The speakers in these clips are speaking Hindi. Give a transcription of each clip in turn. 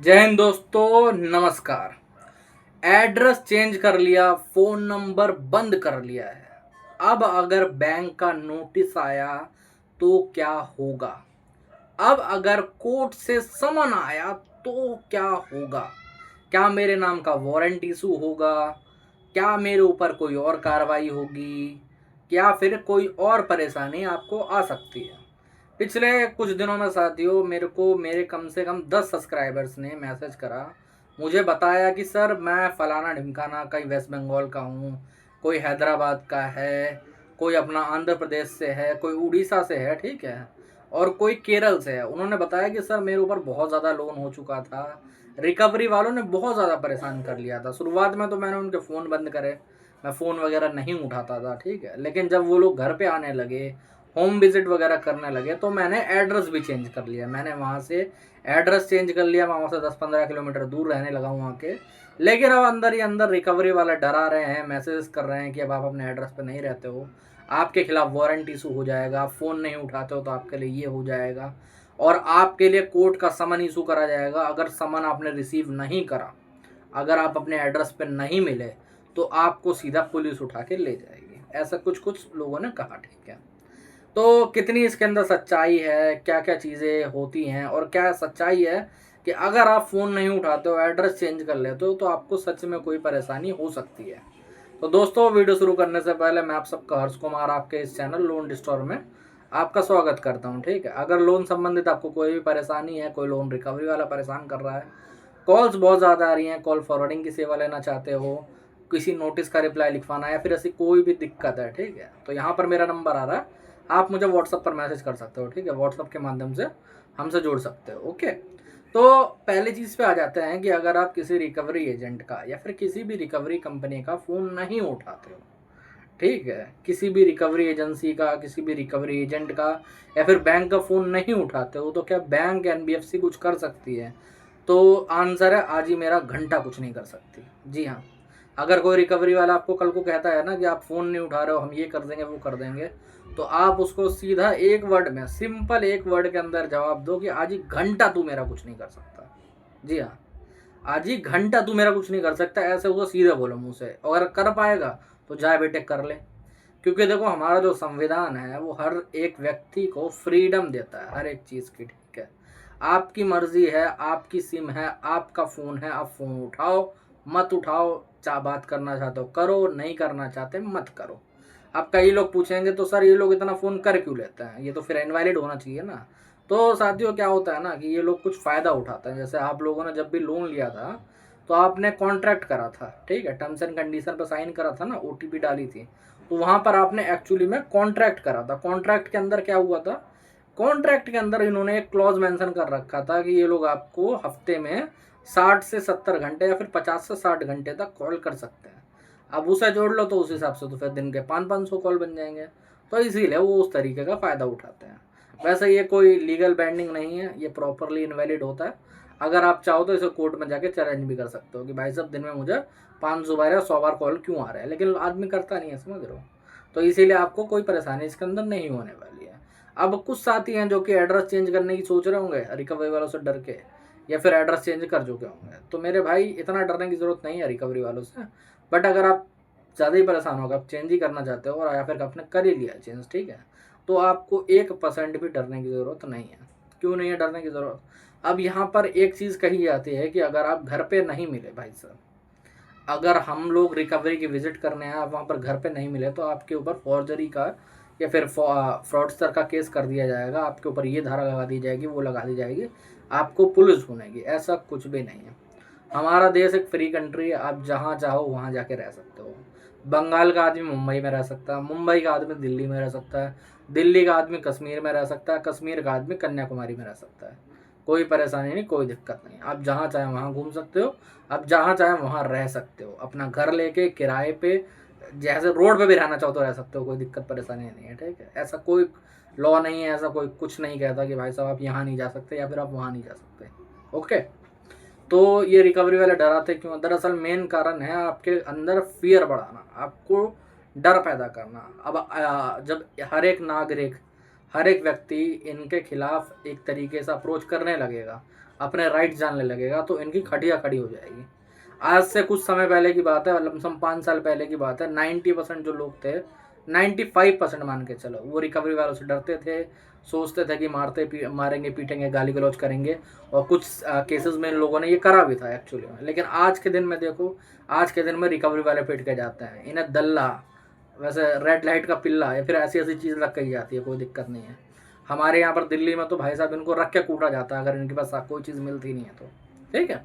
जय हिंद दोस्तों, नमस्कार। एड्रेस चेंज कर लिया, फ़ोन नंबर बंद कर लिया है। अब अगर बैंक का नोटिस आया तो क्या होगा? अब अगर कोर्ट से समन आया तो क्या होगा? क्या मेरे नाम का वारंट इशू होगा? क्या मेरे ऊपर कोई और कार्रवाई होगी? या फिर कोई और परेशानी आपको आ सकती है? पिछले कुछ दिनों में साथियों मेरे को मेरे कम से कम 10 सब्सक्राइबर्स ने मैसेज करा, मुझे बताया कि सर मैं फ़लाना ढिमकाना कहीं वेस्ट बंगाल का हूँ, कोई हैदराबाद का है, कोई अपना आंध्र प्रदेश से है, कोई उड़ीसा से है, ठीक है, और कोई केरल से है। उन्होंने बताया कि सर मेरे ऊपर बहुत ज़्यादा लोन हो चुका था, रिकवरी वालों ने बहुत ज़्यादा परेशान कर लिया था। शुरुआत में तो मैंने उनके फ़ोन बंद करे, मैं फ़ोन वगैरह नहीं उठाता था, ठीक है, लेकिन जब वो लोग घर पे आने लगे, होम विजिट वगैरह करने लगे, तो मैंने एड्रेस भी चेंज कर लिया। मैंने वहाँ से एड्रेस चेंज कर लिया, मैं वहाँ से 10-15 किलोमीटर दूर रहने लगा हूँ वहाँ के। लेकिन अब अंदर ही अंदर रिकवरी वाले डरा रहे हैं, मैसेज कर रहे हैं कि अब आप अपने एड्रेस पे नहीं रहते हो, आपके खिलाफ वारंट इशू हो जाएगा, आप फ़ोन नहीं उठाते हो तो आपके लिए ये हो जाएगा, और आपके लिए कोर्ट का समन इशू करा जाएगा। अगर समन आपने रिसीव नहीं करा, अगर आप अपने एड्रेस पे नहीं मिले, तो आपको सीधा पुलिस उठा के ले जाएगी। ऐसा कुछ कुछ लोगों ने कहा, ठीक है। तो कितनी इसके अंदर सच्चाई है, क्या क्या चीज़ें होती हैं, और क्या सच्चाई है कि अगर आप फ़ोन नहीं उठाते हो, एड्रेस चेंज कर लेते हो, तो आपको सच में कोई परेशानी हो सकती है। तो दोस्तों, वीडियो शुरू करने से पहले मैं आप सबका हर्ष कुमार आपके इस चैनल लोन डिस्टोर में आपका स्वागत करता हूं, ठीक है। अगर लोन संबंधित आपको कोई भी परेशानी है, कोई लोन रिकवरी वाला परेशान कर रहा है, कॉल्स बहुत ज़्यादा आ रही हैं, कॉल फॉरवर्डिंग की सेवा लेना चाहते हो, किसी नोटिस का रिप्लाई लिखवाना है, या फिर ऐसी कोई भी दिक्कत है, ठीक है, तो यहाँ पर मेरा नंबर आ रहा है, आप मुझे व्हाट्सअप पर मैसेज कर सकते हो, ठीक है। व्हाट्सअप के माध्यम से हमसे जुड़ सकते हो, ओके। तो पहली चीज़ पे आ जाते हैं कि अगर आप किसी रिकवरी एजेंट का या फिर किसी भी रिकवरी कंपनी का फ़ोन नहीं उठाते हो, ठीक है, किसी भी रिकवरी एजेंसी का, किसी भी रिकवरी एजेंट का, या फिर बैंक का फ़ोन नहीं उठाते हो, तो क्या बैंक एनबीएफसी कुछ कर सकती है? तो आंसर है, आज ही मेरा घंटा कुछ नहीं कर सकती। जी हाँ, अगर कोई रिकवरी वाला आपको कल को कहता है ना कि आप फ़ोन नहीं उठा रहे हो, हम ये कर देंगे वो कर देंगे, तो आप उसको सीधा एक वर्ड में, सिंपल एक वर्ड के अंदर जवाब दो कि आज ही घंटा तू मेरा कुछ नहीं कर सकता। जी हाँ, आज ही घंटा तू मेरा कुछ नहीं कर सकता, ऐसे उसको सीधे बोलो मुँह से। अगर कर पाएगा तो जाए बेटे कर ले, क्योंकि देखो हमारा जो संविधान है वो हर एक व्यक्ति को फ्रीडम देता है हर एक चीज़ की, ठीक है। आपकी मर्जी है, आपकी सिम है, आपका फ़ोन है, आप फ़ोन उठाओ मत उठाओ, चाह बात करना चाहते हो करो, नहीं करना चाहते मत करो। अब कई लोग पूछेंगे तो सर ये लोग इतना फ़ोन कर क्यों लेते हैं, ये तो फिर इनवैलिड होना चाहिए ना। तो साथियों क्या होता है ना कि ये लोग कुछ फ़ायदा उठाते हैं। जैसे आप लोगों ने जब भी लोन लिया था तो आपने कॉन्ट्रैक्ट करा था, ठीक है, टर्म्स एंड कंडीशन पर साइन करा था ना, ओटीपी डाली थी, तो वहाँ पर आपने एक्चुअली में कॉन्ट्रैक्ट करा था। कॉन्ट्रैक्ट के अंदर क्या हुआ था, कॉन्ट्रैक्ट के अंदर इन्होंने एक क्लॉज मेंशन कर रखा था कि ये लोग आपको हफ्ते में 60 से 70 घंटे या फिर 50 से 60 घंटे तक कॉल कर सकते हैं। अब उसे जोड़ लो तो उस हिसाब से तो फिर दिन के 500-500 कॉल बन जाएंगे। तो इसीलिए वो उस तरीके का फ़ायदा उठाते हैं। वैसे ये कोई लीगल बैंडिंग नहीं है, ये प्रॉपरली इनवैलिड होता है। अगर आप चाहो तो इसे कोर्ट में जाके चैलेंज भी कर सकते हो कि भाई साहब दिन में मुझे 500 बार या 100 बार कॉल क्यों आ रहा है, लेकिन आदमी करता नहीं है, समझ रहे हो। तो इसीलिए आपको कोई परेशानी इसके अंदर नहीं होने वाली है। अब कुछ साथी हैं जो कि एड्रेस चेंज करने की सोच रहे होंगे रिकवरी वालों से डर के, या फिर एड्रेस चेंज कर चुके होंगे, तो मेरे भाई इतना डरने की ज़रूरत नहीं है रिकवरी वालों से। बट अगर आप ज़्यादा ही परेशान होगा, आप चेंज ही करना चाहते हो और या फिर आपने कर ही लिया चेंज, ठीक है, तो आपको 1% भी डरने की ज़रूरत नहीं है। क्यों नहीं है डरने की ज़रूरत? अब यहाँ पर एक चीज़ कही जाती है कि अगर आप घर पे नहीं मिले भाई साहब, अगर हम लोग रिकवरी की विजिट करने आए, आप वहाँ पर घर पे नहीं मिले, तो आपके ऊपर फॉर्जरी का या फिर फ्रॉडस्टर का केस कर दिया जाएगा। आपके ऊपर ये धारा लगा दी जाएगी, वो लगा दी जाएगी, आपको पुलिस ढूंढेगी। ऐसा कुछ भी नहीं है। हमारा देश एक फ्री कंट्री है, आप जहाँ चाहो वहाँ जाके रह सकते हो। बंगाल का आदमी मुंबई में रह सकता है, मुंबई का आदमी दिल्ली में रह सकता है, दिल्ली का आदमी कश्मीर में रह सकता है, कश्मीर का आदमी कन्याकुमारी में रह सकता है। कोई परेशानी नहीं, कोई दिक्कत नहीं, आप जहाँ चाहें वहाँ घूम सकते हो, आप जहाँ चाहें वहाँ रह सकते हो, अपना घर लेके किराए पे, जैसे रोड पे भी रहना चाहो तो रह सकते हो, कोई दिक्कत परेशानी नहीं है, ठीक है। ऐसा कोई लॉ नहीं है, ऐसा कोई कुछ नहीं कहता कि भाई साहब आप यहाँ नहीं जा सकते या फिर आप वहाँ नहीं जा सकते, ओके। तो ये रिकवरी वाले डराते क्यों? दरअसल मेन कारण है आपके अंदर फियर बढ़ाना, आपको डर पैदा करना। अब जब हर एक नागरिक, हर एक व्यक्ति इनके खिलाफ एक तरीके से अप्रोच करने लगेगा, अपने राइट जानने लगेगा तो इनकी खटिया खड़ी हो जाएगी। आज से कुछ समय पहले की बात है, लमसम 5 साल पहले की बात है, 90% जो लोग थे, 95% मान के चलो, वो रिकवरी वालों से डरते थे, सोचते थे कि मारेंगे पीटेंगे गाली गलौज करेंगे, और कुछ केसेस में इन लोगों ने ये करा भी था एक्चुअली में। लेकिन आज के दिन में देखो, आज के दिन में रिकवरी वाले पीट के जाते हैं, इन्हें दल्ला, वैसे रेड लाइट का पिल्ला, या फिर ऐसी ऐसी चीज़ रख के जाती है, कोई दिक्कत नहीं है। हमारे यहाँ पर दिल्ली में तो भाई साहब इनको रख के कूटा जाता है अगर इनके पास कोई चीज़ मिलती नहीं है तो, ठीक है।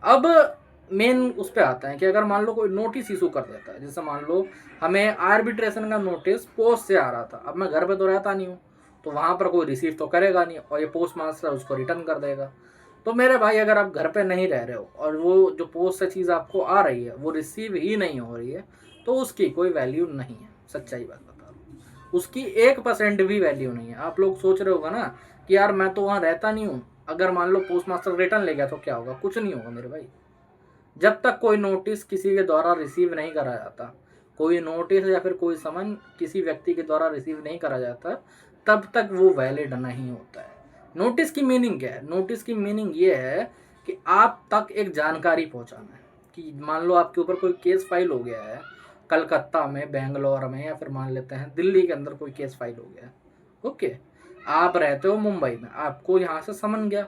अब मेन उस पर आता है कि अगर मान लो कोई नोटिस इशू कर देता है, जैसे मान लो हमें आर्बिट्रेशन का नोटिस पोस्ट से आ रहा था, अब मैं घर पे तो रहता नहीं हूँ, तो वहाँ पर कोई रिसीव तो करेगा नहीं, और ये पोस्ट मास्टर उसको रिटर्न कर देगा। तो मेरे भाई अगर आप घर पे नहीं रह रहे हो और वो जो पोस्ट से चीज़ आपको आ रही है वो रिसीव ही नहीं हो रही है, तो उसकी कोई वैल्यू नहीं है, सच्चाई बात बता रहा हूँ, उसकी 1% भी वैल्यू नहीं है। आप लोग सोच रहे होगा ना कि यार मैं तो वहाँ रहता नहीं हूँ, अगर मान लो पोस्ट मास्टर रिटर्न ले गया तो क्या होगा? कुछ नहीं होगा मेरे भाई। जब तक कोई नोटिस किसी के द्वारा रिसीव नहीं करा जाता, कोई नोटिस या फिर कोई समन किसी व्यक्ति के द्वारा रिसीव नहीं करा जाता, तब तक वो वैलिड नहीं होता है। नोटिस की मीनिंग क्या है? नोटिस की मीनिंग ये है कि आप तक एक जानकारी पहुंचाना है कि मान लो आपके ऊपर कोई केस फाइल हो गया है, कलकत्ता में, बेंगलोर में, या फिर मान लेते हैं दिल्ली के अंदर कोई केस फाइल हो गया है, ओके। आप रहते हो मुंबई में, आपको यहाँ से समन गया,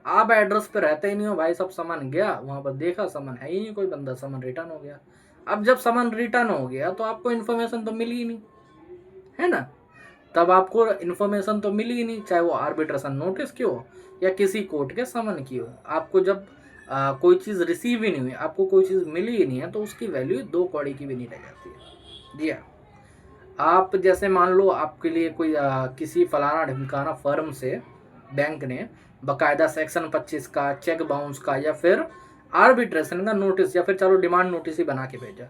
आप एड्रेस पे रहते ही नहीं हो भाई, सब समन गया, वहां पर देखा समन है ही नहीं कोई बंदा, समन रिटर्न हो गया। अब जब समन रिटर्न हो गया तो आपको इन्फॉर्मेशन तो मिली ही नहीं, है ना? तब आपको इन्फॉर्मेशन तो मिली ही नहीं, चाहे वो आर्बिट्रेशन नोटिस की हो या किसी कोर्ट के समन की हो। आपको जब कोई चीज़ रिसीव ही नहीं हुई, आपको कोई चीज़ मिली ही नहीं है, तो उसकी वैल्यू 2 कौड़ी की भी नहीं रह जाती है। जी हाँ, आप जैसे मान लो आपके लिए कोई किसी फलाना ढिमकाना फर्म से बैंक ने बकायदा सेक्शन 25 का, चेक बाउंस का, या फिर आर्बिट्रेशन का नोटिस, या फिर चलो डिमांड नोटिस ही बना के भेजा,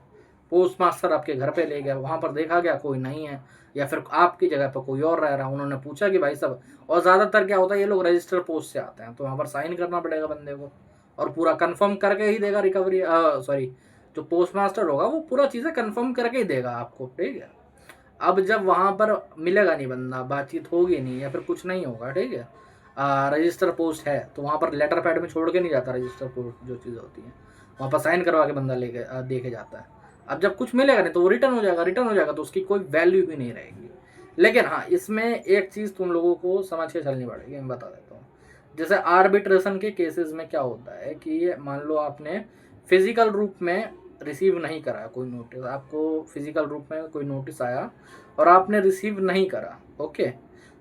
पोस्ट मास्टर आपके घर पे ले गया, वहाँ पर देखा गया कोई नहीं है, या फिर आपकी जगह पर कोई और रह रहा, उन्होंने पूछा कि भाई साहब, और ज़्यादातर क्या होता है, ये लोग रजिस्टर पोस्ट से आते हैं, तो वहाँ पर साइन करना पड़ेगा बंदे को, और पूरा कंफर्म करके ही देगा रिकवरी, सॉरी, जो पोस्ट मास्टर होगा वो पूरा चीज़ें कंफर्म करके ही देगा आपको, ठीक है। अब जब वहाँ पर मिलेगा नहीं बंदा, बातचीत होगी नहीं, या फिर कुछ नहीं होगा, ठीक है, रजिस्टर पोस्ट है तो वहाँ पर लेटर पैड में छोड़ के नहीं जाता, रजिस्टर पोस्ट जो चीज़ होती है वहाँ पर साइन करवा के बंदा लेके देके जाता है। अब जब कुछ मिलेगा नहीं तो वो रिटर्न हो जाएगा, रिटर्न हो जाएगा तो उसकी कोई वैल्यू ही नहीं रहेगी। लेकिन हाँ, इसमें एक चीज़ तुम लोगों को समझ के चलनी पड़ेगी, मैं बता देता हूँ। जैसे आर्बिट्रेशन के केसेस में क्या होता है कि मान लो आपने फिजिकल रूप में रिसीव नहीं करा कोई नोटिस, आपको फिजिकल रूप में कोई नोटिस आया और आपने रिसीव नहीं करा, ओके,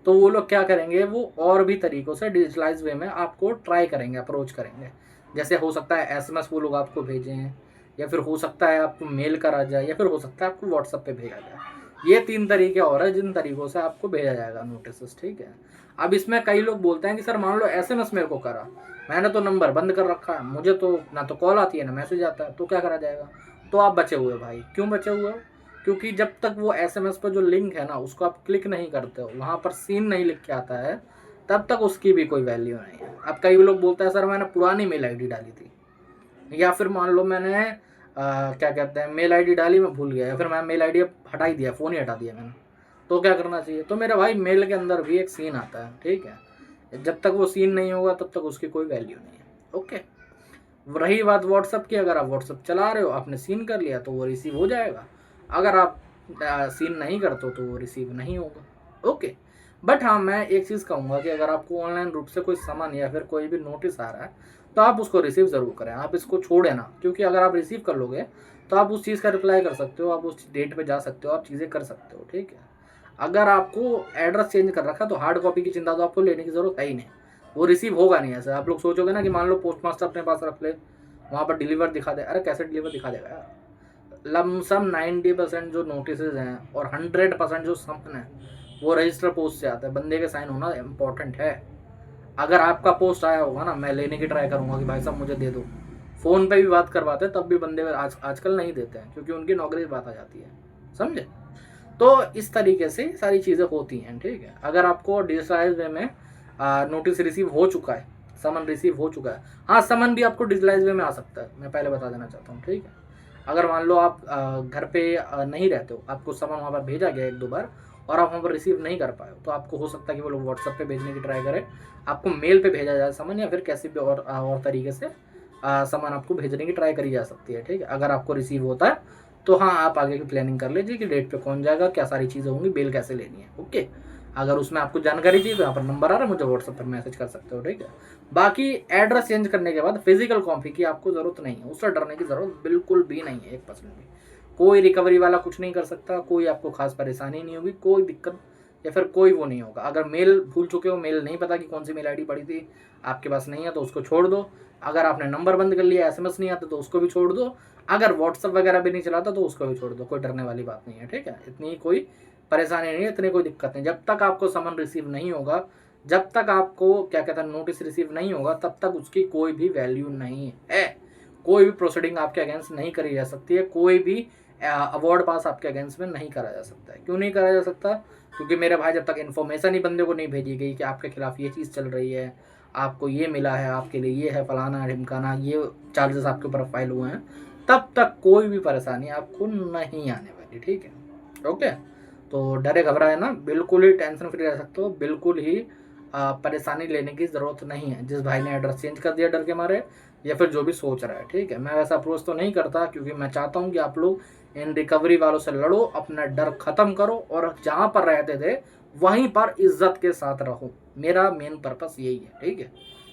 तो वो लोग क्या करेंगे, वो और भी तरीक़ों से डिजिटलाइज वे में आपको ट्राई करेंगे, अप्रोच करेंगे। जैसे हो सकता है एसएमएस वो लोग आपको भेजें, या फिर हो सकता है आपको मेल करा जाए, या फिर हो सकता है आपको व्हाट्सएप पे भेजा जाए। ये 3 तरीके और है जिन तरीक़ों से आपको भेजा जाएगा नोटिस, ठीक है। अब इसमें कई लोग बोलते हैं कि सर मान लो एसएमएस मेरे को करा, मैंने तो नंबर बंद कर रखा है, मुझे तो ना तो कॉल आती है ना मैसेज आता है, तो क्या करा जाएगा? तो आप बचे हुए भाई। क्यों बचे हुए हो? क्योंकि जब तक वो एसएमएस पर जो लिंक है ना उसको आप क्लिक नहीं करते हो, वहाँ पर सीन नहीं लिख के आता है, तब तक उसकी भी कोई वैल्यू नहीं है। अब कई लोग बोलते हैं सर मैंने पुरानी मेल आईडी डाली थी, या फिर मान लो मैंने क्या कहते हैं मेल आईडी डाली, मैं भूल गया, या फिर मैं मेल आईडी हटा ही दिया, फ़ोन ही हटा दिया मैंने, तो क्या करना चाहिए? तो मेरा भाई मेल के अंदर भी एक सीन आता है, ठीक है। जब तक वो सीन नहीं होगा तब तक उसकी कोई वैल्यू नहीं है, ओके। रही बात व्हाट्सअप की, अगर आप व्हाट्सअप चला रहे हो, आपने सीन कर लिया तो वो रिसीव हो जाएगा, अगर आप सीन नहीं करते हो तो वो रिसीव नहीं होगा, ओके। बट हाँ, मैं एक चीज़ कहूँगा कि अगर आपको ऑनलाइन रूप से कोई सामान या फिर कोई भी नोटिस आ रहा है तो आप उसको रिसीव ज़रूर करें, आप इसको छोड़ें ना, क्योंकि अगर आप रिसीव कर लोगे तो आप उस चीज़ का रिप्लाई कर सकते हो, आप उस डेट पे जा सकते हो, आप चीज़ें कर सकते हो, ठीक है। अगर आपको एड्रेस चेंज कर रखा तो हार्ड कॉपी की चिंता तो आपको लेने की ज़रूरत है ही नहीं, वो रिसीव होगा नहीं। ऐसे आप लोग सोचोगे ना कि मान लो पोस्ट मास्टर अपने पास रख ले, वहाँ पर डिलीवर दिखा दे, अरे कैसे डिलीवर दिखा देगा यार? लमसम 90% जो नोटिस हैं और 100% जो समन है वो रजिस्टर पोस्ट से आता है, बंदे के साइन होना इम्पोर्टेंट है। अगर आपका पोस्ट आया होगा ना, मैं लेने की ट्राई करूँगा कि भाई साहब मुझे दे दो, फ़ोन पे भी बात करवाते हैं तब भी बंदे आजकल नहीं देते हैं, क्योंकि उनकी नौकरी बात आ जाती है, समझे? तो इस तरीके से सारी चीज़ें होती हैं, ठीक है। अगर आपको डिजिटलाइज वे में नोटिस रिसीव हो चुका है, समन रिसीव हो चुका है, हाँ समन भी आपको डिजिटलाइज वे में आ सकता है, मैं पहले बता देना चाहता हूँ, ठीक है। अगर मान लो आप घर पे नहीं रहते हो, आपको समन वहाँ पर भेजा गया 1-2 बार और आप वहाँ पर रिसीव नहीं कर पाए हो, तो आपको हो सकता है कि वो लोग व्हाट्सएप पे भेजने की ट्राई करें, आपको मेल पे भेजा जाए सामान, या फिर कैसे भी और तरीके से सामान आपको भेजने की ट्राई करी जा सकती है। ठीक है, अगर आपको रिसीव होता है तो हाँ, आप आगे की प्लानिंग कर लीजिए कि डेट पे कौन जाएगा, क्या सारी चीज़ें होंगी, बेल कैसे लेनी है। ओके, अगर उसमें आपको जानकारी चाहिए तो यहाँ पर नंबर आ रहा है, मुझे व्हाट्सएप पर मैसेज कर सकते हो। ठीक है, बाकी एड्रेस चेंज करने के बाद फिजिकल कॉपी की आपको ज़रूरत नहीं है, उससे डरने की ज़रूरत बिल्कुल भी नहीं है, 1% भी। कोई रिकवरी वाला कुछ नहीं कर सकता, कोई आपको खास परेशानी नहीं होगी, कोई दिक्कत या फिर कोई वो नहीं होगा। अगर मेल भूल चुके हो, मेल नहीं पता कि कौन सी मेल आईडी पड़ी थी, आपके पास नहीं है तो उसको छोड़ दो। अगर आपने नंबर बंद कर लिया, एसएमएस नहीं आता तो उसको भी छोड़ दो। अगर व्हाट्सएप वगैरह भी नहीं चलाता तो उसको भी छोड़ दो, कोई डरने वाली बात नहीं है। ठीक है, इतनी कोई परेशानी नहीं है, इतनी कोई दिक्कत नहीं। जब तक आपको समन रिसीव नहीं होगा, जब तक आपको क्या कहते हैं नोटिस रिसीव नहीं होगा, तब तक उसकी कोई भी वैल्यू नहीं है। कोई भी प्रोसीडिंग आपके अगेंस्ट नहीं करी जा सकती है, कोई भी अवार्ड पास आपके अगेंस्ट में नहीं करा जा सकता है। क्यों नहीं करा जा सकता? क्योंकि मेरे भाई, जब तक इन्फॉर्मेशन ही बंदे को नहीं भेजी गई कि आपके खिलाफ ये चीज़ चल रही है, आपको ये मिला है, आपके लिए ये है, फलाना ढिमकाना, ये चार्जेस आपके ऊपर फाइल हुए हैं, तब तक कोई भी परेशानी आपको नहीं आने वाली। ठीक है, ओके। तो डरे घबराए ना, बिल्कुल ही टेंशन फ्री रह सकते हो, बिल्कुल ही परेशानी लेने की ज़रूरत नहीं है। जिस भाई ने एड्रेस चेंज कर दिया डर के मारे, या फिर जो भी सोच रहा है, ठीक है, मैं वैसा अप्रोच तो नहीं करता, क्योंकि मैं चाहता हूँ कि आप लोग इन रिकवरी वालों से लड़ो, अपना डर खत्म करो, और जहाँ पर रहते थे वहीं पर इज्जत के साथ रहो। मेरा मेन पर्पस यही है। ठीक है,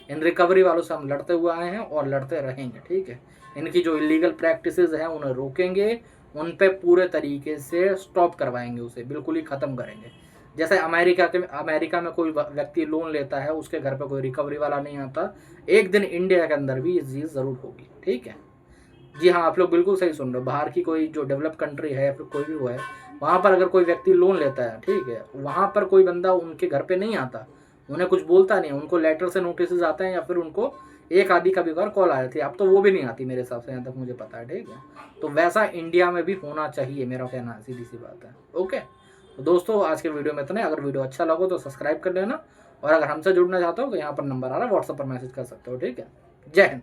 इन रिकवरी वालों से हम लड़ते हुए आए हैं और लड़ते रहेंगे। ठीक है, इनकी जो इलीगल प्रैक्टिसेस हैं उन्हें रोकेंगे, उन पे पूरे तरीके से स्टॉप करवाएंगे, उसे बिल्कुल ही ख़त्म करेंगे। जैसे अमेरिका में कोई व्यक्ति लोन लेता है, उसके घर पे कोई रिकवरी वाला नहीं आता, एक दिन इंडिया के अंदर भी ये चीज़ ज़रूर होगी। ठीक है, जी हाँ, आप लोग बिल्कुल सही सुन रहे हो। बाहर की कोई जो डेवलप कंट्री है या फिर कोई भी वो है, वहाँ पर अगर कोई व्यक्ति लोन लेता है, ठीक है, वहाँ पर कोई बंदा उनके घर पे नहीं आता, उन्हें कुछ बोलता नहीं, उनको लेटर से नोटिस आते हैं, या फिर उनको एक आधी कभी बार कॉल आ जाती है। अब तो वो भी नहीं आती मेरे हिसाब से, यहाँ तक मुझे पता है। ठीक है, तो वैसा इंडिया में भी होना चाहिए, मेरा कहना है, सीधी सी बात है। ओके, तो दोस्तों आज के वीडियो में इतना। अगर वीडियो अच्छा लगा तो सब्सक्राइब कर लेना, और अगर हमसे जुड़ना चाहते हो तो यहाँ पर नंबर आ रहा है, व्हाट्सएप पर मैसेज कर सकते हो। ठीक है, जय हिंद।